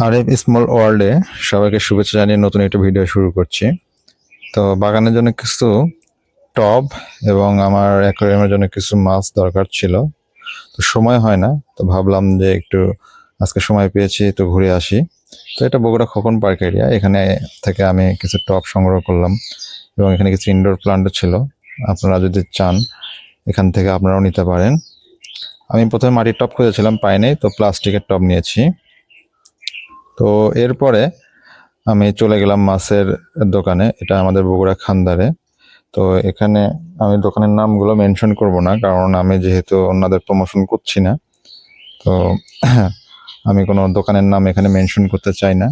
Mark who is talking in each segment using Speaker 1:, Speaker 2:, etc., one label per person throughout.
Speaker 1: Arif small ওয়ার্ল্ডে সবাইকে শুভেচ্ছা জানিয়ে নতুন একটা ভিডিও শুরু করছি। তো বাগানের জন্য কিছু টব এবং আমার অ্যাকোয়ারিয়ামের জন্য কিছু মাছ দরকার ছিল। তো সময় হয় না, তো ভাবলাম যে একটু আজকে সময় পেয়েছি তো ঘুরে আসি। তো এটা বগুড়া খোকন পার্ক এরিয়া, এখানে থেকে আমি কিছু টব সংগ্রহ করলাম এবং এখানে কিছু ইনডোর প্লান্টও ছিল। আপনারা যদি চান এখান থেকে আপনারাও নিতে পারেন। আমি প্রথমে মাটির টব খুঁজেছিলাম, পাই নাই, তো প্লাস্টিকের টব নিয়েছি। তো এরপরে আমি চলে গেলাম মাছের দোকানে, এটা আমাদের বগুড়া খান্দারে। তো এখানে আমি দোকানের নামগুলো মেনশন করব না, কারণ আমি যেহেতু ওনাদের প্রমোশন করছি না, তো আমি কোনো দোকানের নাম এখানে মেনশন করতে চাই না।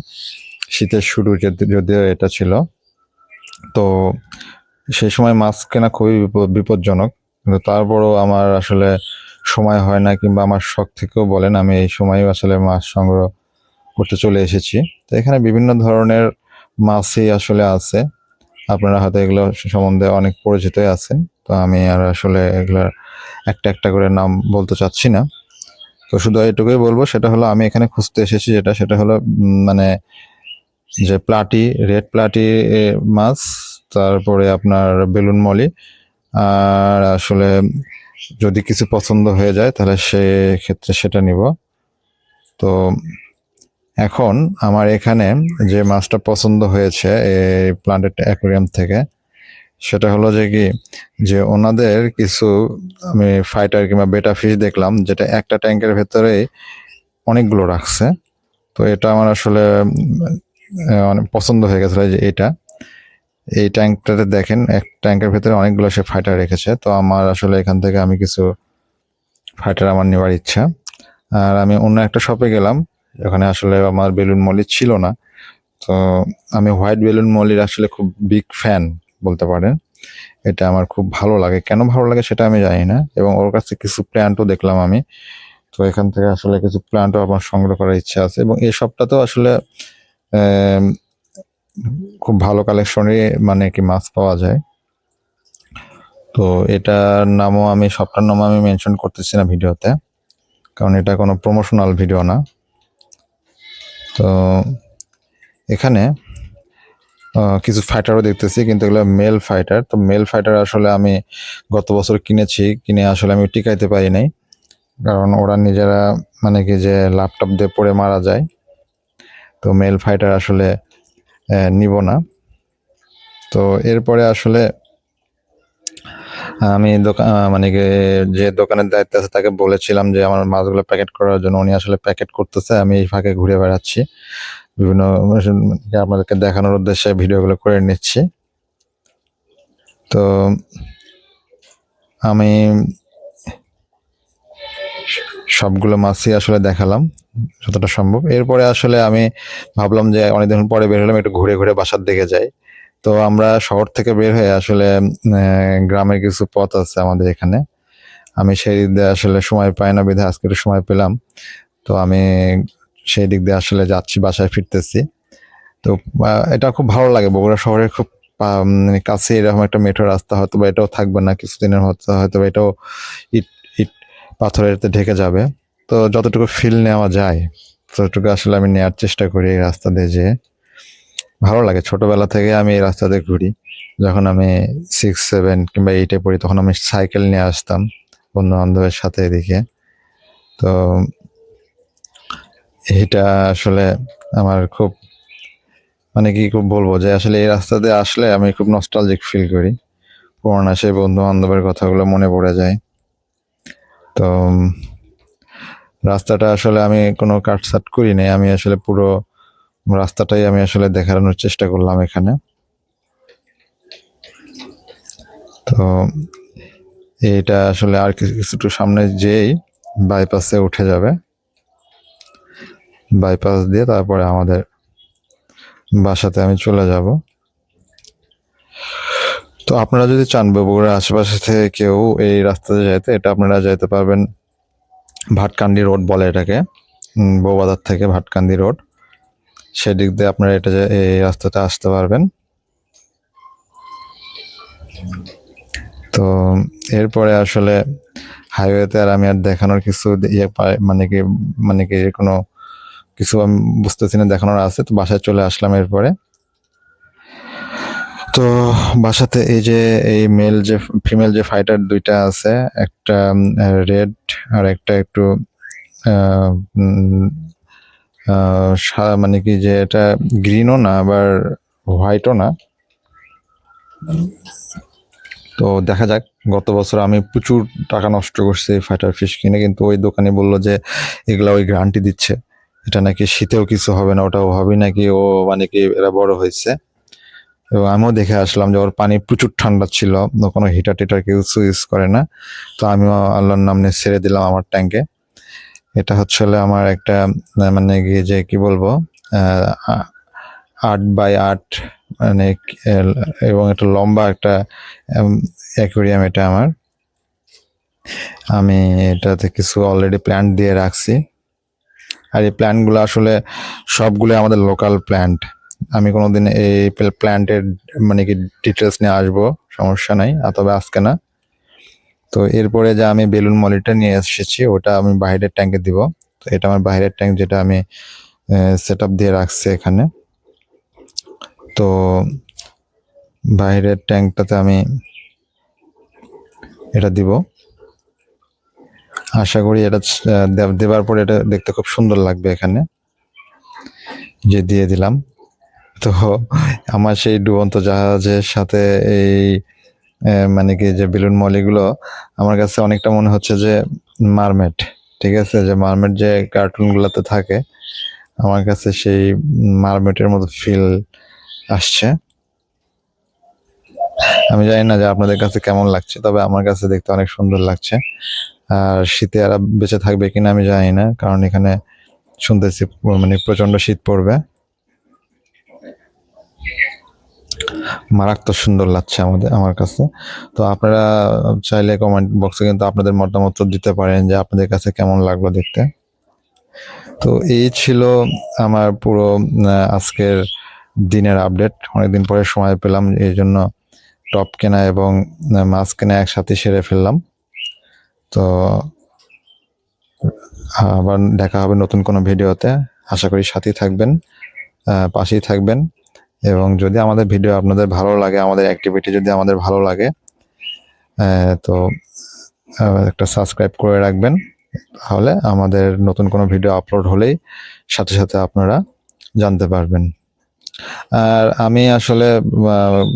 Speaker 1: শীতের শুরু যদিও এটা ছিল, তো সেই সময় মাছ কেনা খুবই বিপজ্জনক, কিন্তু তারপরও আমার আসলে সময় হয় না, কিংবা আমার শখ থেকেও বলেন, আমি এই সময়ও আসলে মাছ সংগ্রহ করতে চলে এসেছি। তো এখানে বিভিন্ন ধরনের মাছই আসলে আছে, আপনারা হয়তো এগুলো সম্বন্ধে অনেক পরিচিতই আছেন। তো আমি আর আসলে এগুলো একটা একটা করে নাম বলতে চাচ্ছি না। তো শুধু এটুকুই বলবো, সেটা হলো আমি এখানে খুঁজতে এসেছি সেটা হলো মানে যে প্লাটি, রেড প্লাটি মাছ, তারপরে আপনার বেলুন মলি, আর আসলে যদি কিছু পছন্দ হয়ে যায় তাহলে সেক্ষেত্রে সেটা নিব। তো এখন আমার এখানে যে মাছটা পছন্দ হয়েছে এই প্লান্টেড অ্যাকোয়ারিয়াম থেকে, সেটা হলো যে কি, যে ওনাদের কিছু আমি ফাইটার কিংবা বেটা ফিশ দেখলাম, যেটা একটা ট্যাঙ্কের ভেতরেই অনেকগুলো রাখছে। তো এটা আমার আসলে অনেক পছন্দ হয়ে গেছিলো, যে এই ট্যাঙ্কটাতে দেখেন, এক ট্যাঙ্কের ভেতরে অনেকগুলো সে ফাইটার রেখেছে। তো আমার আসলে এখান থেকে আমি কিছু ফাইটার আমার নেওয়ার ইচ্ছা। আর আমি অন্য একটা শপে গেলাম, ওখানে আসলে আমার বেলুন মলি ছিল না। তো আমি হোয়াইট বেলুন মলির আসলে খুব বিগ ফ্যান বলতে পারেন। এটা আমার খুব ভালো লাগে, কেন ভালো লাগে সেটা আমি জানি না। এবং ওর কাছে কিছু প্ল্যান্টও দেখলাম আমি। তো এখান থেকে আসলে কিছু প্ল্যান্টও আমার সংগ্রহ করার ইচ্ছা আছে, এবং এই সবটাতেও আসলে খুব ভালো কালেকশনই মানে কি মাছ পাওয়া যায়। তো এটার নামও আমি, সবটার নামও আমি মেনশন করতেছি না ভিডিওতে, কারণ এটা কোনো প্রমোশনাল ভিডিও না। তো এখানে কিছু ফাইটারও দেখতেছি, কিন্তু এগুলো মেল ফাইটার। তো মেল ফাইটার আসলে আমি গত বছর কিনে আসলে আমি টিকাইতে পারি নাই, কারণ ওরা নিজেরা মানে কি যে ল্যাপটপ দিয়ে পড়ে মারা যায়। তো মেল ফাইটার আসলে নিব না। তো এরপরে আসলে আমি দোকান মানে কি যে দোকানের দায়িত্ব আছে তাকে বলেছিলাম যে আমার মাছগুলো প্যাকেট করার জন্য, উনি আসলে প্যাকেট করতেছে, আমি এই ফাঁকে ঘুরে বেড়াচ্ছি, বিভিন্ন আপনাদেরকে দেখানোর উদ্দেশ্যে ভিডিওগুলো করে নিচ্ছি। তো আমি সবগুলো মাছই আসলে দেখালাম যতটা সম্ভব। এরপরে আসলে আমি ভাবলাম যে অনেকদিন পরে বের হলাম, একটু ঘুরে ঘুরে বাসার দিকে যাই। তো আমরা শহর থেকে বের হয়ে আসলে গ্রামের কিছু পথ আছে আমাদের এখানে, আমি সেই দিক দিয়ে আসলে সময় পাই না, বিধায় আজকে একটু সময় পেলাম। তো আমি সেই দিক দিয়ে আসলে যাচ্ছি, বাসায় ফিরতেছি। তো এটা খুব ভালো লাগে, বগুড়া শহরের খুব মানে কাছে এরকম একটা মেঠো রাস্তা, হয়তো বা এটাও থাকবে না কিছুদিনের মধ্যে, হয়তো বা এটাও ইট ইট পাথরেতে ঢেকে যাবে। তো যতটুকু ফিল নেওয়া যায় ততটুকু আসলে আমি নেওয়ার চেষ্টা করি এই রাস্তা দিয়ে যেয়ে। ভালো লাগে, ছোটবেলা থেকে আমি এই রাস্তা দিয়ে ঘুরি। যখন আমি 6, 7 কিংবা 8-এ পড়ি, তখন আমি সাইকেল নিয়ে আসতাম বন্ধু বান্ধবের সাথে এদিকে। তো এটা আসলে আমার খুব মানে কি খুব বলবো, যে আসলে এই রাস্তা দিয়ে আসলে আমি খুব নস্টালজিক ফিল করি, পুরোনো সেই বন্ধু বান্ধবের কথাগুলো মনে পড়ে যায়। তো রাস্তাটা আসলে আমি কোনো কাটছাট করি নাই, আমি আসলে পুরো রাস্তাটাই আমি আসলে দেখানোর চেষ্টা করলাম এখানে। তো এটা আসলে আর কিছুটু সামনে যেই বাইপাসে উঠে যাবে, বাইপাস দিয়ে তারপরে আমাদের বাসাতে আমি চলে যাব। তো আপনারা যদি চান বগুড়ার আশেপাশে থেকে কেউ এই রাস্তাতে যাইতে, এটা আপনারা যাইতে পারবেন ভাটকান্দি রোড বলে এটাকে, বৌবাজার থেকে ভাটকান্দি রোড, সেদিক দিয়ে আপনারা এই রাস্তাতে আসতে পারবেন। তো এরপরে আসলে হাইওয়েতে আর আমি আর দেখানোর কিছু ইয়ে পাই মানে কি কোনো কিছু আমি বুঝতেছি না, দেখানোর আছে। তো বাসায় চলে আসলাম এরপরে। তো বাসাতে এই যে এই ফিমেল যে ফাইটার দুইটা আছে, একটা রেড আর একটা একটু আহ, উম, মানে কি যে এটা গ্রিনও না আবার হোয়াইটও না। তো দেখা যাক। গত বছর আমি প্রচুর টাকা নষ্ট করছি ফাইটার ফিশ কিনে, কিন্তু ওই দোকানি বলল যে এগুলা ওই গ্যারান্টি দিচ্ছে, এটা নাকি শীতেও কিছু হবে না, ওটা ওভাবেই নাকি ও মানে কি এরা বড় হয়েছে। এবং আমিও দেখে আসলাম যে ওর পানি প্রচুর ঠান্ডা ছিল, ও কোনো হিটার টিটার কিছু ইউজ করে না। তো আমিও আল্লাহর নাম নিয়ে ছেড়ে দিলাম আমার ট্যাঙ্কে। এটা হচ্ছে হলো আমার একটা মানে কি যে কি বলবো, 8x8 মানে এবং একটা লম্বা একটা অ্যাকুয়ারিয়াম এটা আমার। আমি এটাতে কিছু অলরেডি প্ল্যান্ট দিয়ে রাখছি। আর এই প্ল্যান্টগুলো আসলে সবগুলো আমাদের লোকাল প্ল্যান্ট। আমি কোনোদিন এই প্ল্যান্টের মানে কি ডিটেলস নিয়ে আসবো, সমস্যা নাই, তবে আজকে না। তো এরপরে যে আমি বেলুন মলিটা নিয়ে এসেছি ওটা আমি বাইরের ট্যাঙ্কে দিব। তো এটা আমার বাইরের ট্যাঙ্ক, যেটা আমি সেট আপ দিয়ে রাখছি এখানে। তো বাইরের ট্যাঙ্কটাতে আমি এটা দিব। আশা করি এটা দেওয়ার পরে এটা দেখতে খুব সুন্দর লাগবে এখানে, যে দিয়ে দিলাম। তো আমার সেই ডুবন্ত জাহাজের সাথে এই মানে কি যে বেলুন মলিগুলো আমার কাছে অনেকটা মনে হচ্ছে যে মারমেড। ঠিক আছে, যে মারমেড যে কার্টুনগুলোতে থাকে, আমার কাছে সেই মারমেডের মতো ফিল আসছে। আমি জানি না যে আপনাদের কাছে কেমন লাগছে, তবে আমার কাছে দেখতে অনেক সুন্দর লাগছে। আর শীতে এরা বেঁচে থাকবে কিনা আমি জানি না, কারণ এখানে শুনতেছি মানে প্রচন্ড শীত পড়বে। মারাত্মক সুন্দর লাগছে আমার কাছে। তো আপনারা চাইলে কমেন্ট বক্সে কিন্তু আপনাদের মতামত দিতে পারেন যে আপনাদের কাছে কেমন লাগলো দেখতে। তো এই ছিল আমার পুরো আজকের দিনের আপডেট। অনেকদিন পরে সময় পেলাম, এই জন্য টপ কেনা এবং মাছ কেনা একসাথে সেরে ফেললাম। তো আবার দেখা হবে নতুন কোনো ভিডিওতে। আশা করি সাথেই থাকবেন, পাশেই থাকবেন। এবং যদি আমাদের ভিডিও আপনাদের ভালো লাগে, আমাদের অ্যাক্টিভিটি যদি আমাদের ভালো লাগে, তো একটা সাবস্ক্রাইব করে রাখবেন। তাহলে আমাদের নতুন কোনো ভিডিও আপলোড হলেই সাথে সাথে আপনারা জানতে পারবেন। আর আমি আসলে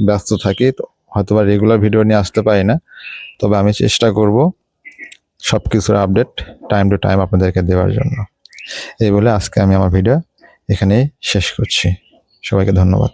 Speaker 1: ব্যস্ত থাকি, তো হয়তোবা রেগুলার ভিডিও নিয়ে আসতে পারি না, তবে আমি চেষ্টা করব সব কিছুর আপডেট টাইম টু টাইম আপনাদেরকে দেওয়ার জন্য। এই বলে আজকে আমি আমার ভিডিও এখানেই শেষ করছি। সবাইকে ধন্যবাদ।